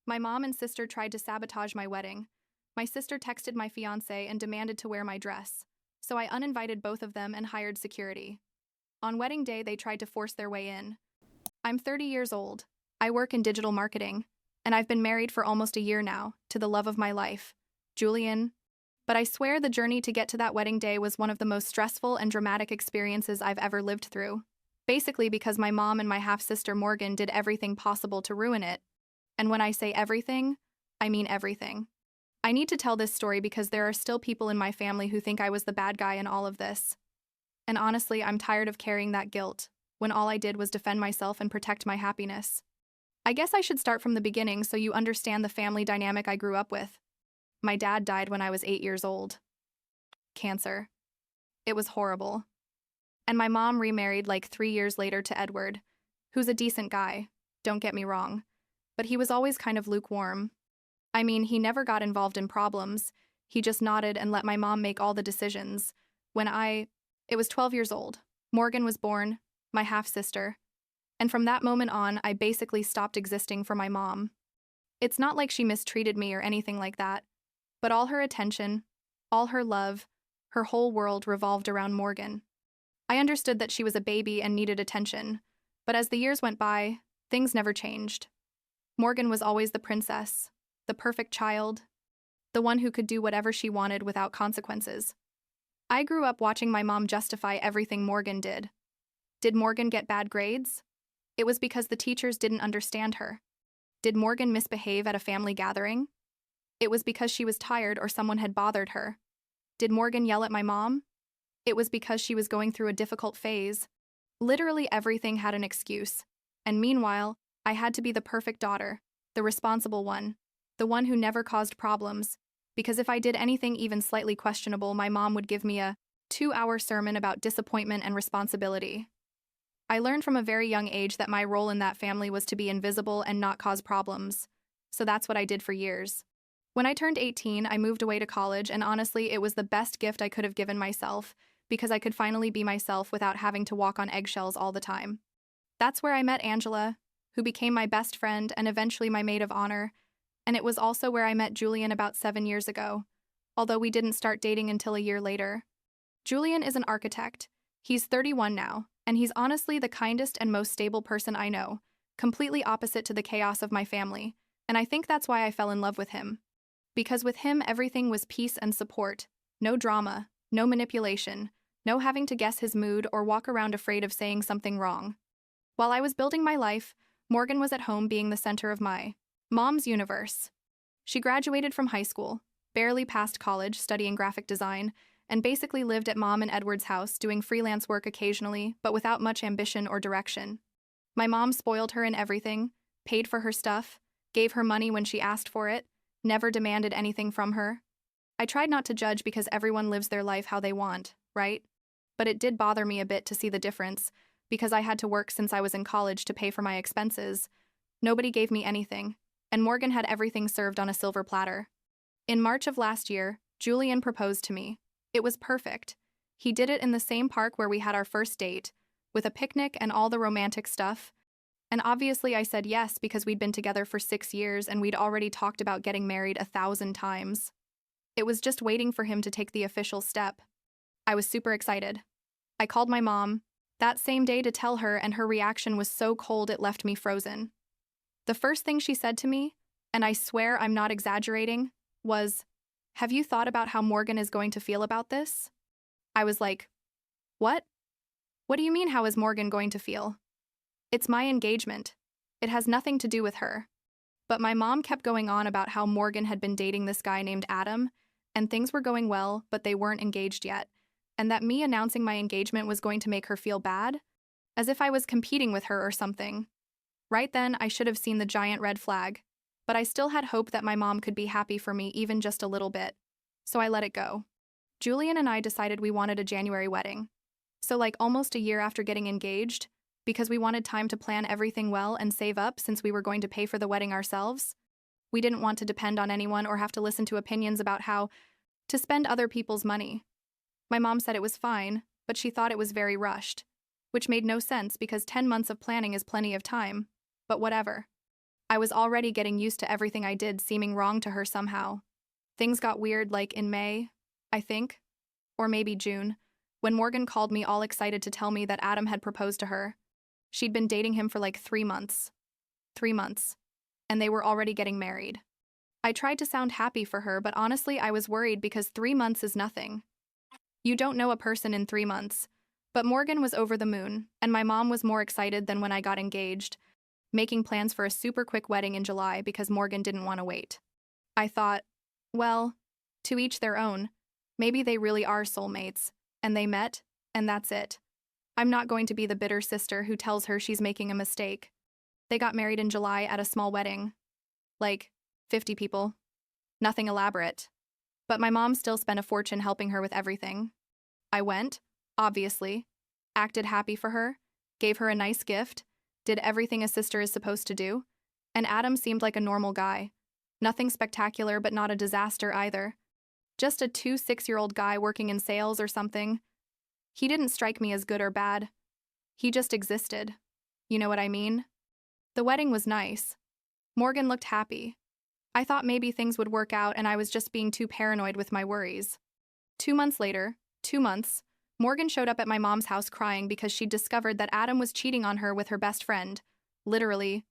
My mom and sister tried to sabotage my wedding. My sister texted my fiancé and demanded to wear my dress, so I uninvited both of them and hired security. On wedding day, they tried to force their way in. I'm 30 years old. I work in digital marketing, and I've been married for almost a year now, to the love of my life, Julian. But I swear the journey to get to that wedding day was one of the most stressful and dramatic experiences I've ever lived through. Basically because my mom and my half-sister Morgan did everything possible to ruin it. And when I say everything, I mean everything. I need to tell this story because there are still people in my family who think I was the bad guy in all of this. And honestly, I'm tired of carrying that guilt, when all I did was defend myself and protect my happiness. I guess I should start from the beginning so you understand the family dynamic I grew up with. My dad died when I was 8 years old. Cancer. It was horrible. And my mom remarried like 3 years later to Edward, who's a decent guy, don't get me wrong, but he was always kind of lukewarm. I mean, he never got involved in problems, he just nodded and let my mom make all the decisions. It was 12 years old. Morgan was born, my half-sister. And from that moment on, I basically stopped existing for my mom. It's not like she mistreated me or anything like that, but all her attention, all her love, her whole world revolved around Morgan. I understood that she was a baby and needed attention, but as the years went by, things never changed. Morgan was always the princess, the perfect child, the one who could do whatever she wanted without consequences. I grew up watching my mom justify everything Morgan did. Did Morgan get bad grades? It was because the teachers didn't understand her. Did Morgan misbehave at a family gathering? It was because she was tired or someone had bothered her. Did Morgan yell at my mom? It was because she was going through a difficult phase. Literally everything had an excuse. And meanwhile, I had to be the perfect daughter, the responsible one, the one who never caused problems, because if I did anything even slightly questionable, my mom would give me a 2-hour sermon about disappointment and responsibility. I learned from a very young age that my role in that family was to be invisible and not cause problems, so that's what I did for years. When I turned 18, I moved away to college, and honestly, it was the best gift I could have given myself, because I could finally be myself without having to walk on eggshells all the time. That's where I met Angela, who became my best friend and eventually my maid of honor, and it was also where I met Julian about 7 years ago, although we didn't start dating until a year later. Julian is an architect. He's 31 now, and he's honestly the kindest and most stable person I know, completely opposite to the chaos of my family, and I think that's why I fell in love with him. Because with him, everything was peace and support, no drama, no manipulation, no having to guess his mood or walk around afraid of saying something wrong. While I was building my life, Morgan was at home being the center of my mom's universe. She graduated from high school, barely passed college studying graphic design, and basically lived at Mom and Edward's house doing freelance work occasionally, but without much ambition or direction. My mom spoiled her in everything, paid for her stuff, gave her money when she asked for it, never demanded anything from her. I tried not to judge because everyone lives their life how they want, right? But it did bother me a bit to see the difference, because I had to work since I was in college to pay for my expenses. Nobody gave me anything, and Morgan had everything served on a silver platter. In March of last year, Julian proposed to me. It was perfect. He did it in the same park where we had our first date, with a picnic and all the romantic stuff. And obviously I said yes because we'd been together for 6 years and we'd already talked about getting married 1,000 times. It was just waiting for him to take the official step. I was super excited. I called my mom that same day to tell her, and her reaction was so cold it left me frozen. The first thing she said to me, and I swear I'm not exaggerating, was, "Have you thought about how Morgan is going to feel about this?" I was like, "What? What do you mean, how is Morgan going to feel? It's my engagement. It has nothing to do with her." But my mom kept going on about how Morgan had been dating this guy named Adam, and things were going well, but they weren't engaged yet, and that me announcing my engagement was going to make her feel bad, as if I was competing with her or something. Right then, I should have seen the giant red flag, but I still had hope that my mom could be happy for me even just a little bit, so I let it go. Julian and I decided we wanted a January wedding. So like almost a year after getting engaged, because we wanted time to plan everything well and save up since we were going to pay for the wedding ourselves. We didn't want to depend on anyone or have to listen to opinions about how to spend other people's money. My mom said it was fine, but she thought it was very rushed, which made no sense because 10 months of planning is plenty of time, but whatever. I was already getting used to everything I did seeming wrong to her somehow. Things got weird like in May, I think, or maybe June, when Morgan called me all excited to tell me that Adam had proposed to her. She'd been dating him for like 3 months. 3 months. And they were already getting married. I tried to sound happy for her, but honestly, I was worried because 3 months is nothing. You don't know a person in 3 months. But Morgan was over the moon, and my mom was more excited than when I got engaged, making plans for a super quick wedding in July because Morgan didn't want to wait. I thought, well, to each their own. Maybe they really are soulmates, and they met, and that's it. I'm not going to be the bitter sister who tells her she's making a mistake. They got married in July at a small wedding. Like, 50 people. Nothing elaborate. But my mom still spent a fortune helping her with everything. I went, obviously, acted happy for her, gave her a nice gift, did everything a sister is supposed to do, and Adam seemed like a normal guy. Nothing spectacular, but not a disaster either. Just a 6-year-old guy working in sales or something. He didn't strike me as good or bad. He just existed. You know what I mean? The wedding was nice. Morgan looked happy. I thought maybe things would work out and I was just being too paranoid with my worries. 2 months later, 2 months, Morgan showed up at my mom's house crying because she'd discovered that Adam was cheating on her with her best friend, literally,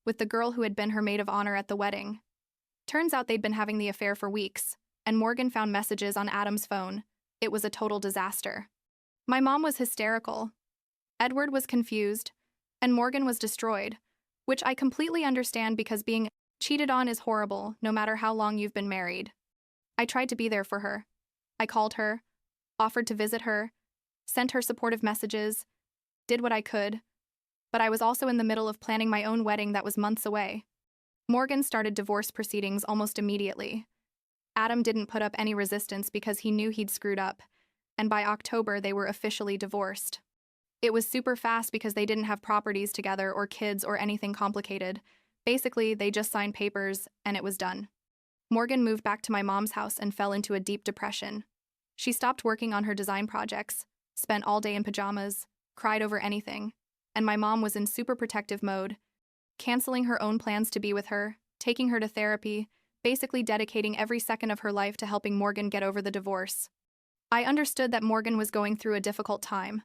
with the girl who had been her maid of honor at the wedding. Turns out they'd been having the affair for weeks, and Morgan found messages on Adam's phone. It was a total disaster. My mom was hysterical. Edward was confused, and Morgan was destroyed, which I completely understand because being cheated on is horrible no matter how long you've been married. I tried to be there for her. I called her, offered to visit her, sent her supportive messages, did what I could, but I was also in the middle of planning my own wedding that was months away. Morgan started divorce proceedings almost immediately. Adam didn't put up any resistance because he knew he'd screwed up, and by October they were officially divorced. It was super fast because they didn't have properties together or kids or anything complicated. Basically, they just signed papers and it was done. Morgan moved back to my mom's house and fell into a deep depression. She stopped working on her design projects, spent all day in pajamas, cried over anything, and my mom was in super protective mode, canceling her own plans to be with her, taking her to therapy, basically dedicating every second of her life to helping Morgan get over the divorce. I understood that Morgan was going through a difficult time.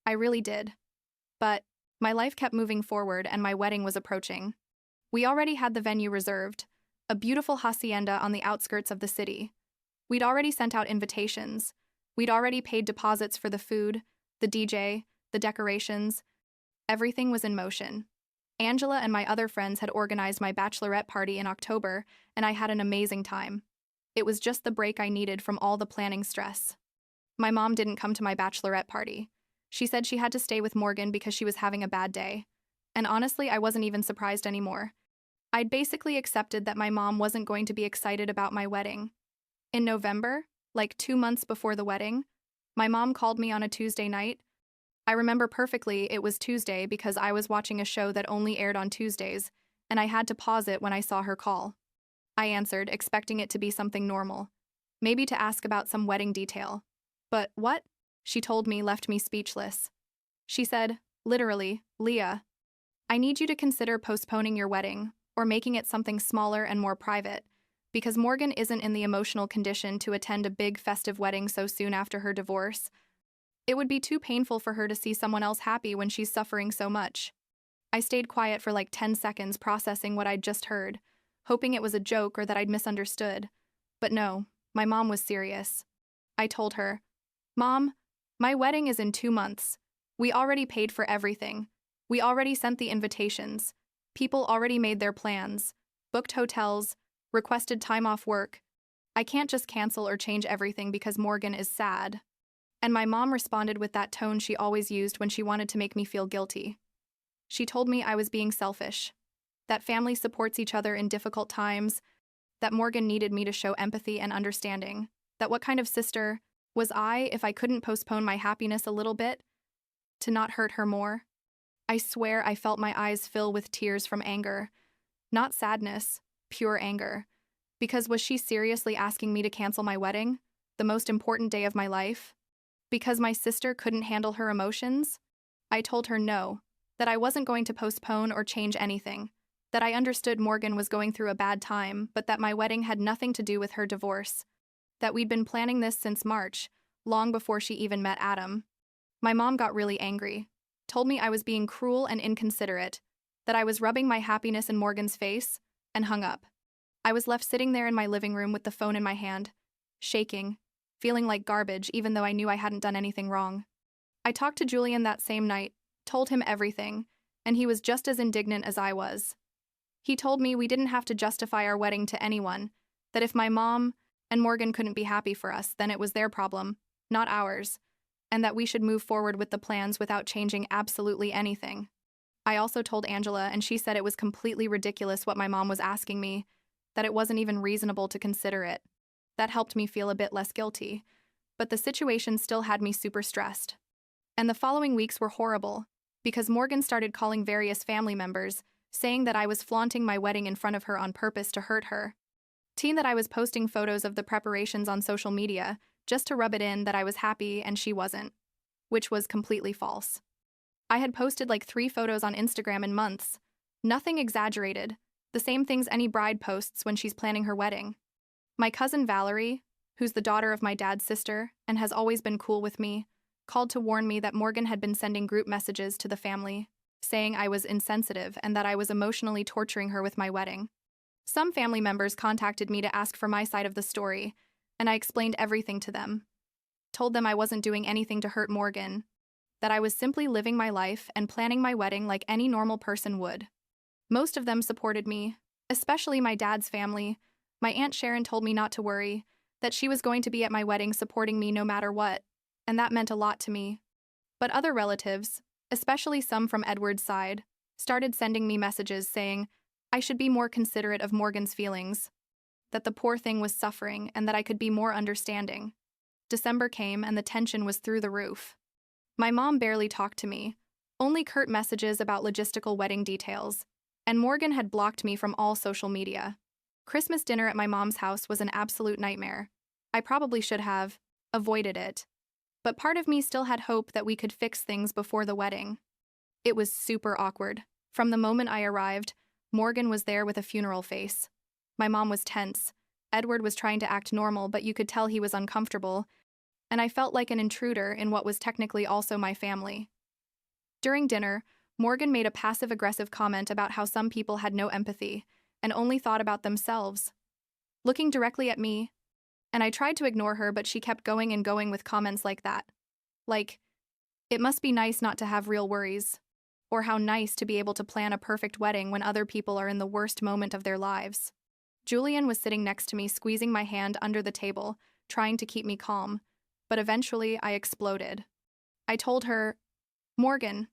I really did. But my life kept moving forward and my wedding was approaching. We already had the venue reserved, a beautiful hacienda on the outskirts of the city. We'd already sent out invitations. We'd already paid deposits for the food, the DJ, the decorations. Everything was in motion. Angela and my other friends had organized my bachelorette party in October, and I had an amazing time. It was just the break I needed from all the planning stress. My mom didn't come to my bachelorette party. She said she had to stay with Morgan because she was having a bad day. And honestly, I wasn't even surprised anymore. I'd basically accepted that my mom wasn't going to be excited about my wedding. In November, like 2 months before the wedding, my mom called me on a Tuesday night. I remember perfectly it was Tuesday because I was watching a show that only aired on Tuesdays, and I had to pause it when I saw her call. I answered, expecting it to be something normal, maybe to ask about some wedding detail. But what? She told me, left me speechless. She said, literally, Leah, I need you to consider postponing your wedding or making it something smaller and more private, because Morgan isn't in the emotional condition to attend a big festive wedding so soon after her divorce. It would be too painful for her to see someone else happy when she's suffering so much. I stayed quiet for like 10 seconds processing what I'd just heard, hoping it was a joke or that I'd misunderstood. But no, my mom was serious. I told her, Mom, my wedding is in 2 months. We already paid for everything. We already sent the invitations. People already made their plans, booked hotels, requested time off work. I can't just cancel or change everything because Morgan is sad. And my mom responded with that tone she always used when she wanted to make me feel guilty. She told me I was being selfish, that family supports each other in difficult times, that Morgan needed me to show empathy and understanding, that what kind of sister was I if I couldn't postpone my happiness a little bit, to not hurt her more. I swear I felt my eyes fill with tears from anger, not sadness, pure anger. Because was she seriously asking me to cancel my wedding, the most important day of my life? Because my sister couldn't handle her emotions? I told her no, that I wasn't going to postpone or change anything. that I understood Morgan was going through a bad time, but that my wedding had nothing to do with her divorce, that we'd been planning this since March, long before she even met Adam. My mom got really angry, told me I was being cruel and inconsiderate, that I was rubbing my happiness in Morgan's face, and hung up. I was left sitting there in my living room with the phone in my hand, shaking, feeling like garbage even though I knew I hadn't done anything wrong. I talked to Julian that same night, told him everything, and he was just as indignant as I was. He told me we didn't have to justify our wedding to anyone, that if my mom and Morgan couldn't be happy for us, then it was their problem, not ours, and that we should move forward with the plans without changing absolutely anything. I also told Angela, and she said it was completely ridiculous what my mom was asking me, that it wasn't even reasonable to consider it. That helped me feel a bit less guilty, but the situation still had me super stressed. And the following weeks were horrible, because Morgan started calling various family members, saying that I was flaunting my wedding in front of her on purpose to hurt her. That I was posting photos of the preparations on social media, just to rub it in that I was happy and she wasn't, which was completely false. I had posted like 3 photos on Instagram in months, nothing exaggerated, the same things any bride posts when she's planning her wedding. My cousin Valerie, who's the daughter of my dad's sister and has always been cool with me, called to warn me that Morgan had been sending group messages to the family, saying I was insensitive and that I was emotionally torturing her with my wedding. Some family members contacted me to ask for my side of the story, and I explained everything to them. Told them I wasn't doing anything to hurt Morgan, that I was simply living my life and planning my wedding like any normal person would. Most of them supported me, especially my dad's family. My Aunt Sharon told me not to worry, that she was going to be at my wedding supporting me no matter what, and that meant a lot to me. But other relatives, especially some from Edward's side, started sending me messages saying I should be more considerate of Morgan's feelings, that the poor thing was suffering and that I could be more understanding. December came and the tension was through the roof. My mom barely talked to me, only curt messages about logistical wedding details, and Morgan had blocked me from all social media. Christmas dinner at my mom's house was an absolute nightmare. I probably should have avoided it, but part of me still had hope that we could fix things before the wedding. It was super awkward. From the moment I arrived, Morgan was there with a funeral face. My mom was tense. Edward was trying to act normal, but you could tell he was uncomfortable, and I felt like an intruder in what was technically also my family. During dinner, Morgan made a passive-aggressive comment about how some people had no empathy and only thought about themselves, looking directly at me, and I tried to ignore her, but she kept going and going with comments like that. Like, it must be nice not to have real worries, or how nice to be able to plan a perfect wedding when other people are in the worst moment of their lives. Julian was sitting next to me, squeezing my hand under the table, trying to keep me calm, but eventually I exploded. I told her, Morgan,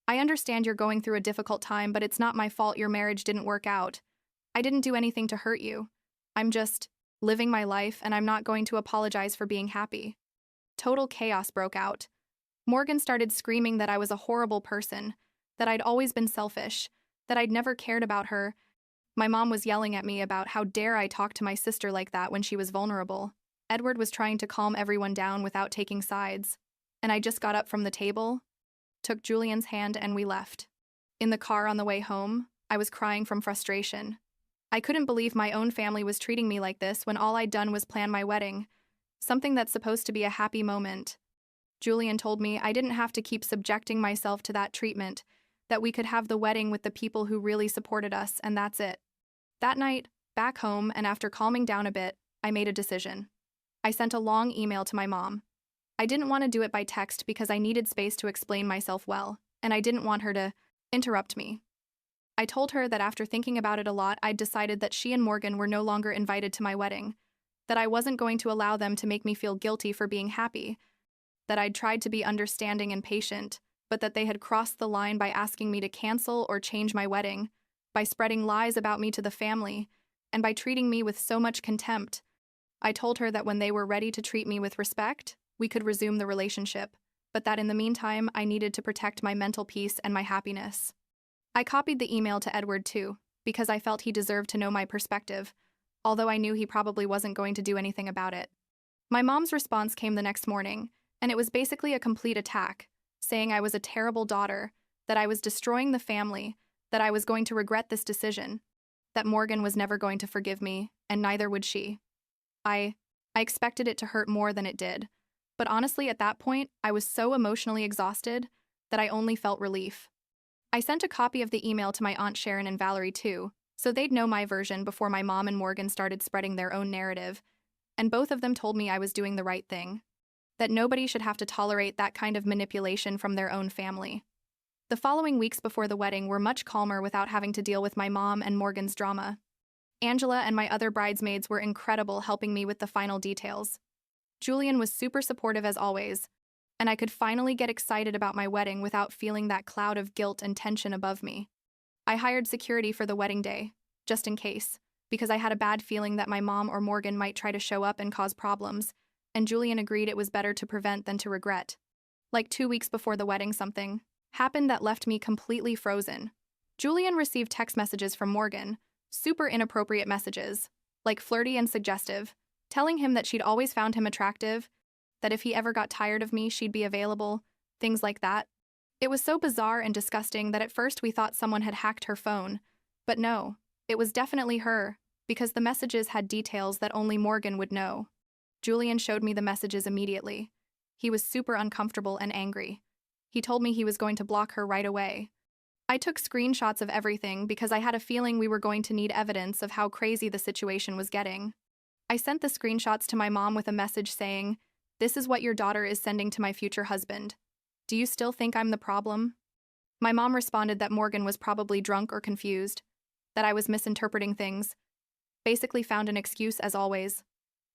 I understand you're going through a difficult time, but it's not my fault your marriage didn't work out. I didn't do anything to hurt you. I'm just living my life, and I'm not going to apologize for being happy. Total chaos broke out. Morgan started screaming that I was a horrible person, that I'd always been selfish, that I'd never cared about her. My mom was yelling at me about how dare I talk to my sister like that when she was vulnerable. Edward was trying to calm everyone down without taking sides, and I just got up from the table, took Julian's hand, and we left. In the car on the way home, I was crying from frustration. I couldn't believe my own family was treating me like this when all I'd done was plan my wedding, something that's supposed to be a happy moment. Julian told me I didn't have to keep subjecting myself to that treatment, that we could have the wedding with the people who really supported us, and that's it. That night, back home, and after calming down a bit, I made a decision. I sent a long email to my mom. I didn't want to do it by text because I needed space to explain myself well, and I didn't want her to interrupt me. I told her that after thinking about it a lot, I'd decided that she and Morgan were no longer invited to my wedding, that I wasn't going to allow them to make me feel guilty for being happy, that I'd tried to be understanding and patient, but that they had crossed the line by asking me to cancel or change my wedding, by spreading lies about me to the family, and by treating me with so much contempt. I told her that when they were ready to treat me with respect, we could resume the relationship, but that in the meantime, I needed to protect my mental peace and my happiness. I copied the email to Edward too, because I felt he deserved to know my perspective, although I knew he probably wasn't going to do anything about it. My mom's response came the next morning, and it was basically a complete attack, saying I was a terrible daughter, that I was destroying the family, that I was going to regret this decision, that Morgan was never going to forgive me, and neither would she. I expected it to hurt more than it did, but honestly, at that point, I was so emotionally exhausted that I only felt relief. I sent a copy of the email to my Aunt Sharon and Valerie too, so they'd know my version before my mom and Morgan started spreading their own narrative, and both of them told me I was doing the right thing, that nobody should have to tolerate that kind of manipulation from their own family. The following weeks before the wedding were much calmer without having to deal with my mom and Morgan's drama. Angela and my other bridesmaids were incredible helping me with the final details. Julian was super supportive as always, and I could finally get excited about my wedding without feeling that cloud of guilt and tension above me. I hired security for the wedding day, just in case, because I had a bad feeling that my mom or Morgan might try to show up and cause problems, and Julian agreed it was better to prevent than to regret. Like 2 weeks before the wedding, something happened that left me completely frozen. Julian received text messages from Morgan, super inappropriate messages, like flirty and suggestive, telling him that she'd always found him attractive, that if he ever got tired of me, she'd be available, things like that. It was so bizarre and disgusting that at first we thought someone had hacked her phone, but no, it was definitely her, because the messages had details that only Morgan would know. Julian showed me the messages immediately. He was super uncomfortable and angry. He told me he was going to block her right away. I took screenshots of everything because I had a feeling we were going to need evidence of how crazy the situation was getting. I sent the screenshots to my mom with a message saying, "This is what your daughter is sending to my future husband. Do you still think I'm the problem?" My mom responded that Morgan was probably drunk or confused, that I was misinterpreting things, basically found an excuse as always.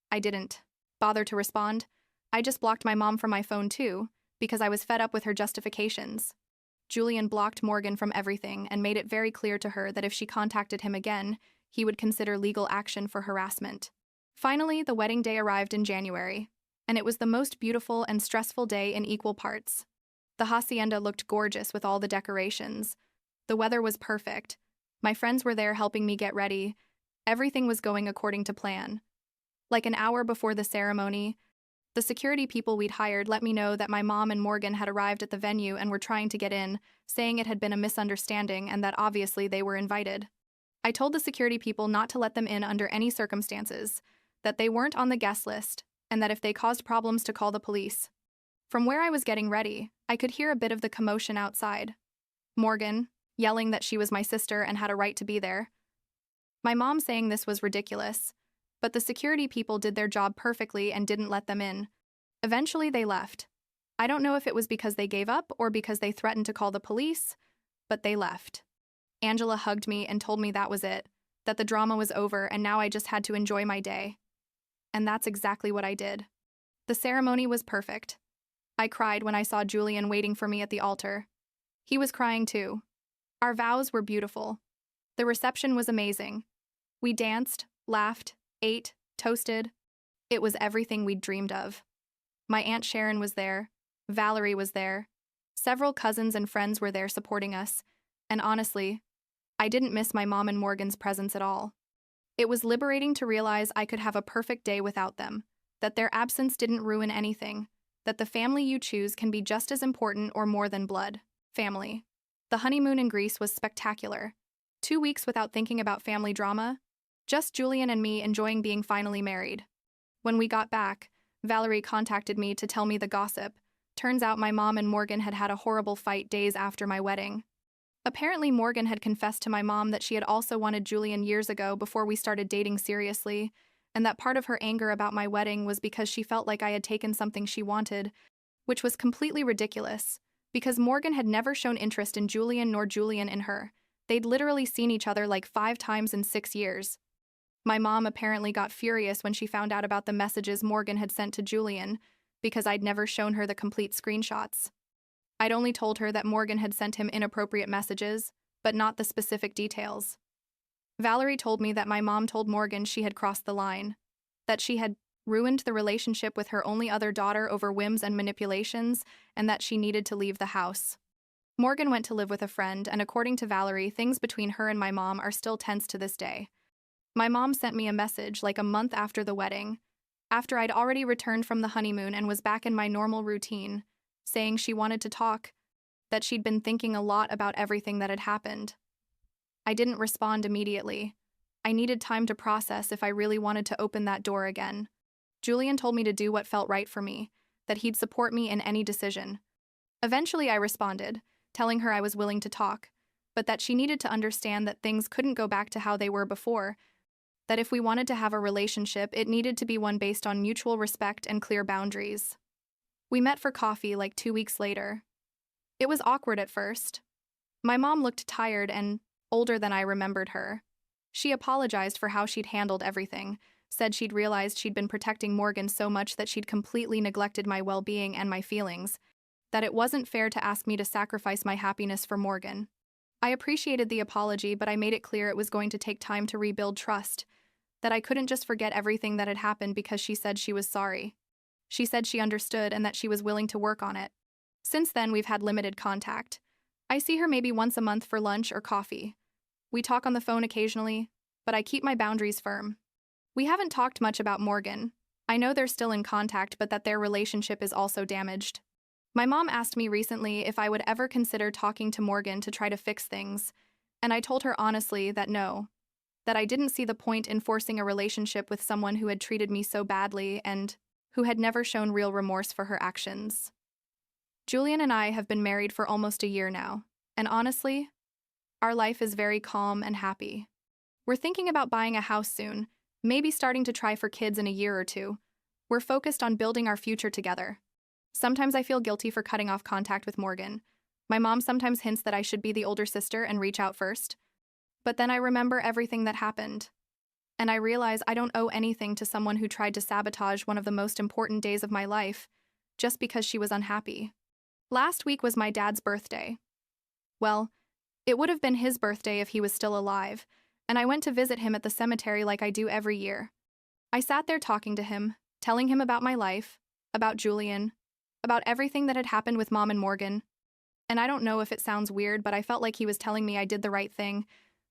I didn't bother to respond. I just blocked my mom from my phone too, because I was fed up with her justifications. Julian blocked Morgan from everything and made it very clear to her that if she contacted him again, he would consider legal action for harassment. Finally, the wedding day arrived in January, and it was the most beautiful and stressful day in equal parts. The hacienda looked gorgeous with all the decorations. The weather was perfect. My friends were there helping me get ready. Everything was going according to plan. Like an hour before the ceremony, the security people we'd hired let me know that my mom and Morgan had arrived at the venue and were trying to get in, saying it had been a misunderstanding and that obviously they were invited. I told the security people not to let them in under any circumstances, that they weren't on the guest list, and that if they caused problems to call the police. From where I was getting ready, I could hear a bit of the commotion outside. Morgan, yelling that she was my sister and had a right to be there. My mom saying this was ridiculous, but the security people did their job perfectly and didn't let them in. Eventually they left. I don't know if it was because they gave up or because they threatened to call the police, but they left. Angela hugged me and told me that was it, that the drama was over and now I just had to enjoy my day. And that's exactly what I did. The ceremony was perfect. I cried when I saw Julian waiting for me at the altar. He was crying too. Our vows were beautiful. The reception was amazing. We danced, laughed, ate, toasted. It was everything we'd dreamed of. My Aunt Sharon was there. Valerie was there. Several cousins and friends were there supporting us. And honestly, I didn't miss my mom and Morgan's presence at all. It was liberating to realize I could have a perfect day without them, that their absence didn't ruin anything, that the family you choose can be just as important or more than blood, family. The honeymoon in Greece was spectacular. 2 weeks without thinking about family drama, just Julian and me enjoying being finally married. When we got back, Valerie contacted me to tell me the gossip. Turns out my mom and Morgan had had a horrible fight days after my wedding. Apparently Morgan had confessed to my mom that she had also wanted Julian years ago before we started dating seriously, and that part of her anger about my wedding was because she felt like I had taken something she wanted, which was completely ridiculous, because Morgan had never shown interest in Julian nor Julian in her. They'd literally seen each other like 5 times in 6 years. My mom apparently got furious when she found out about the messages Morgan had sent to Julian, because I'd never shown her the complete screenshots. I'd only told her that Morgan had sent him inappropriate messages, but not the specific details. Valerie told me that my mom told Morgan she had crossed the line, that she had ruined the relationship with her only other daughter over whims and manipulations, and that she needed to leave the house. Morgan went to live with a friend, and according to Valerie, things between her and my mom are still tense to this day. My mom sent me a message like a month after the wedding, after I'd already returned from the honeymoon and was back in my normal routine, saying she wanted to talk, that she'd been thinking a lot about everything that had happened. I didn't respond immediately. I needed time to process if I really wanted to open that door again. Julian told me to do what felt right for me, that he'd support me in any decision. Eventually, I responded, telling her I was willing to talk, but that she needed to understand that things couldn't go back to how they were before, that if we wanted to have a relationship, it needed to be one based on mutual respect and clear boundaries. We met for coffee like 2 weeks later. It was awkward at first. My mom looked tired and older than I remembered her. She apologized for how she'd handled everything, said she'd realized she'd been protecting Morgan so much that she'd completely neglected my well-being and my feelings, that it wasn't fair to ask me to sacrifice my happiness for Morgan. I appreciated the apology, but I made it clear it was going to take time to rebuild trust, that I couldn't just forget everything that had happened because she said she was sorry. She said she understood and that she was willing to work on it. Since then, we've had limited contact. I see her maybe once a month for lunch or coffee. We talk on the phone occasionally, but I keep my boundaries firm. We haven't talked much about Morgan. I know they're still in contact, but that their relationship is also damaged. My mom asked me recently if I would ever consider talking to Morgan to try to fix things, and I told her honestly that no, that I didn't see the point in forcing a relationship with someone who had treated me so badly and who had never shown real remorse for her actions. Julian and I have been married for almost a year now, and honestly, our life is very calm and happy. We're thinking about buying a house soon, maybe starting to try for kids in a year or two. We're focused on building our future together. Sometimes I feel guilty for cutting off contact with Morgan. My mom sometimes hints that I should be the older sister and reach out first. But then I remember everything that happened. And I realize I don't owe anything to someone who tried to sabotage one of the most important days of my life, just because she was unhappy. Last week was my dad's birthday. Well, it would have been his birthday if he was still alive, and I went to visit him at the cemetery like I do every year. I sat there talking to him, telling him about my life, about Julian, about everything that had happened with Mom and Morgan. And I don't know if it sounds weird, but I felt like he was telling me I did the right thing,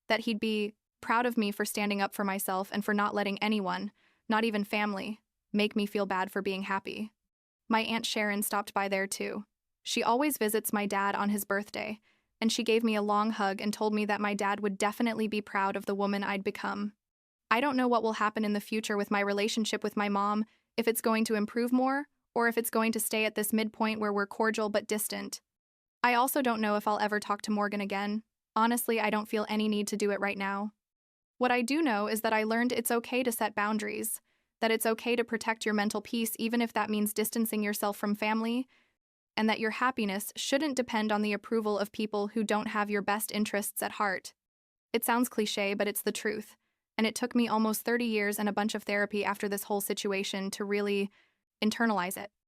that he'd be proud of me for standing up for myself and for not letting anyone, not even family, make me feel bad for being happy. My Aunt Sharon stopped by there too. She always visits my dad on his birthday, and she gave me a long hug and told me that my dad would definitely be proud of the woman I'd become. I don't know what will happen in the future with my relationship with my mom, if it's going to improve more, or if it's going to stay at this midpoint where we're cordial but distant. I also don't know if I'll ever talk to Morgan again. Honestly, I don't feel any need to do it right now. What I do know is that I learned it's okay to set boundaries, that it's okay to protect your mental peace even if that means distancing yourself from family, and that your happiness shouldn't depend on the approval of people who don't have your best interests at heart. It sounds cliché, but it's the truth, and it took me almost 30 years and a bunch of therapy after this whole situation to really internalize it.